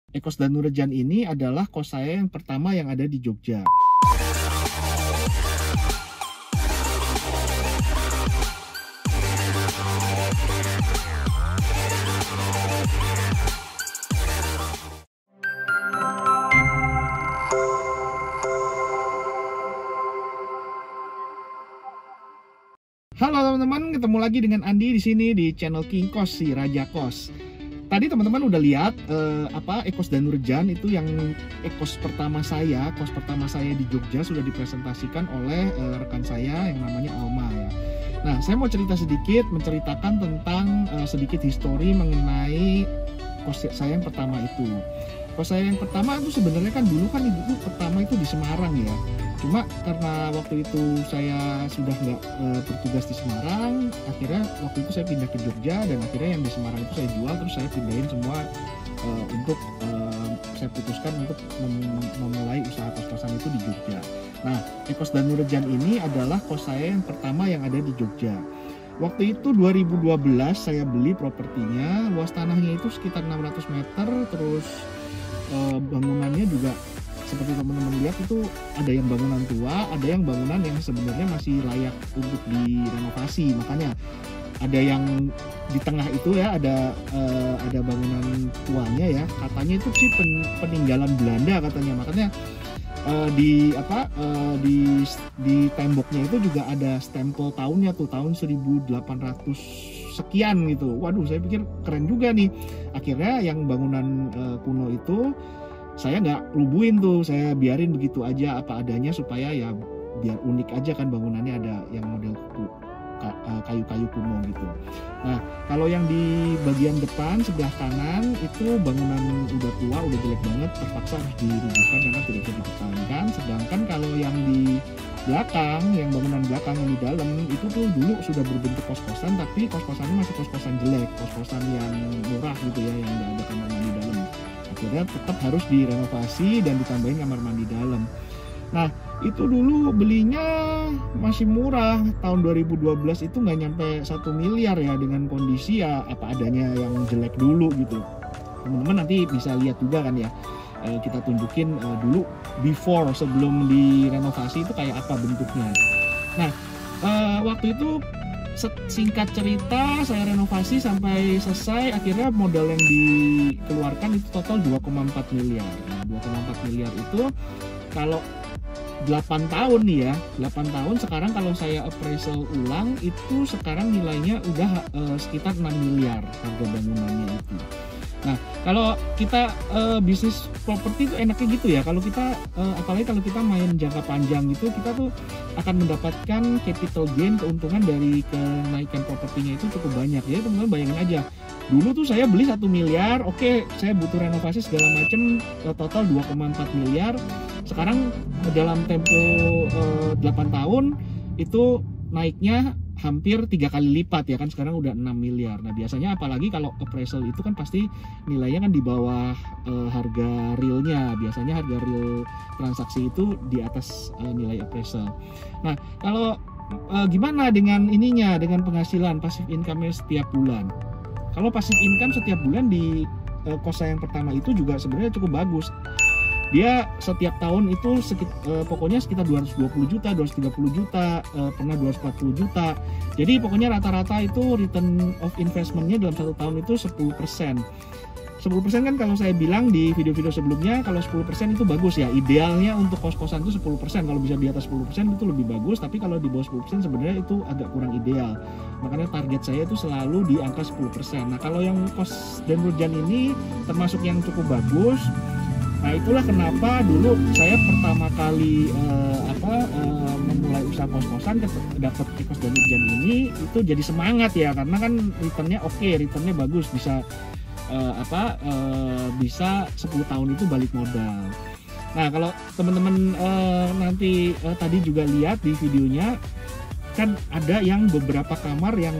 Eko Danurejan ini adalah kos saya yang pertama yang ada di Jogja. Halo teman-teman, ketemu lagi dengan Andi di sini di channel King Kos, si Raja Kos. Tadi teman-teman udah lihat Eko Danurejan itu yang kos pertama saya di Jogja sudah dipresentasikan oleh rekan saya yang namanya Alma ya. Nah, saya mau cerita sedikit, menceritakan tentang sedikit histori mengenai kos saya yang pertama itu. Kos saya yang pertama itu sebenarnya kan dulu kan ibu pertama itu di Semarang ya. Cuma karena waktu itu saya sudah nggak bertugas di Semarang, akhirnya waktu itu saya pindah ke Jogja dan akhirnya yang di Semarang itu saya jual, terus saya pindahin semua untuk saya putuskan untuk memulai usaha kos-kosan itu di Jogja. Nah, Eko Danurejan ini adalah kos saya yang pertama yang ada di Jogja. Waktu itu 2012 saya beli propertinya, luas tanahnya itu sekitar 600 meter, terus bangunannya juga seperti teman-teman lihat itu ada yang bangunan tua, ada yang bangunan yang sebenarnya masih layak untuk direnovasi. Makanya ada yang di tengah itu ya ada bangunan tuanya ya, katanya itu sih peninggalan Belanda katanya. Makanya di temboknya itu juga ada stempel tahunnya tuh, tahun 1800 sekian gitu. Waduh, saya pikir keren juga nih. Akhirnya yang bangunan kuno itu saya nggak rubuhin tuh, saya biarin begitu aja apa adanya supaya ya biar unik aja kan bangunannya, ada yang model kayu-kayu kuno gitu. Nah, kalau yang di bagian depan sebelah kanan itu bangunan udah tua, udah jelek banget, terpaksa harus dirubuhkan karena tidak bisa dipertahankan. Sedangkan kalau yang di belakang, yang bangunan belakang yang di dalam itu tuh dulu sudah berbentuk kos-kosan, tapi kos-kosannya masih kos-kosan jelek, kos-kosan yang murah gitu ya, yang nggak ada kamar mandi dalam. Akhirnya tetap harus direnovasi dan ditambahin kamar mandi dalam. Nah, itu dulu belinya masih murah, tahun 2012 itu nggak nyampe 1 miliar ya, dengan kondisi ya apa adanya yang jelek dulu gitu. Teman-teman nanti bisa lihat juga kan ya, kita tunjukin dulu before, sebelum direnovasi itu kayak apa bentuknya. Nah, waktu itu singkat cerita saya renovasi sampai selesai, akhirnya modal yang dikeluarkan itu total 2,4 miliar. Nah, 2,4 miliar itu kalau 8 tahun nih ya, 8 tahun sekarang kalau saya appraisal ulang itu sekarang nilainya udah sekitar 6 miliar harga bangunannya itu. Nah, kalau kita bisnis properti itu enaknya gitu ya, kalau kita apalagi kalau kita main jangka panjang gitu, kita tuh akan mendapatkan capital gain, keuntungan dari kenaikan propertinya itu cukup banyak ya. Teman-teman bayangin aja, dulu tuh saya beli 1 miliar, oke, saya butuh renovasi segala macam, total 2,4 miliar. Sekarang dalam tempo 8 tahun itu naiknya hampir 3 kali lipat ya kan, sekarang udah 6 miliar. Nah, biasanya apalagi kalau appraisal itu kan pasti nilainya kan di bawah harga realnya. Biasanya harga real transaksi itu di atas nilai appraisal. Nah, kalau gimana dengan ininya, dengan penghasilan passive income-nya setiap bulan? Kalau passive income setiap bulan di kos saya yang pertama itu juga sebenarnya cukup bagus. Dia setiap tahun itu pokoknya sekitar 220 juta, 230 juta, pernah 240 juta. Jadi pokoknya rata-rata itu return of investment-nya dalam 1 tahun itu 10%. 10% kan kalau saya bilang di video-video sebelumnya, kalau 10% itu bagus ya. Idealnya untuk kos-kosan itu 10%. Kalau bisa di atas 10% itu lebih bagus, tapi kalau di bawah 10% sebenarnya itu agak kurang ideal. Makanya target saya itu selalu di angka 10%. Nah, kalau yang kos Danurejan ini termasuk yang cukup bagus. Nah, itulah kenapa dulu saya pertama kali memulai usaha kos-kosan, dapat Eko Danurejan ini itu jadi semangat ya, karena kan returnnya oke, returnnya bagus, bisa bisa 10 tahun itu balik modal. Nah, kalau teman-teman nanti tadi juga lihat di videonya, kan ada yang beberapa kamar yang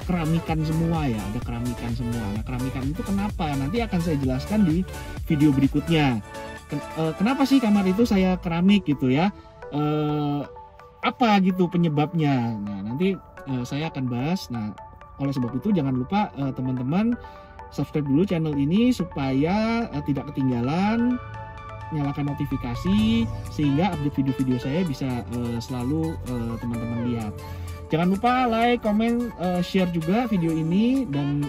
keramikan semua ya, ada keramikan semua. Nah, keramikan itu kenapa? Nanti akan saya jelaskan di video berikutnya. Kenapa sih kamar itu saya keramik gitu ya? Apa gitu penyebabnya? Nah, nanti saya akan bahas. Nah, oleh sebab itu jangan lupa teman-teman subscribe dulu channel ini supaya tidak ketinggalan, nyalakan notifikasi sehingga update video-video saya bisa selalu teman-teman lihat. Jangan lupa like, comment, share juga video ini, dan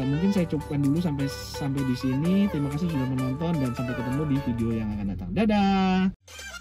mungkin saya cukupkan dulu sampai di sini. Terima kasih sudah menonton dan sampai ketemu di video yang akan datang. Dadah.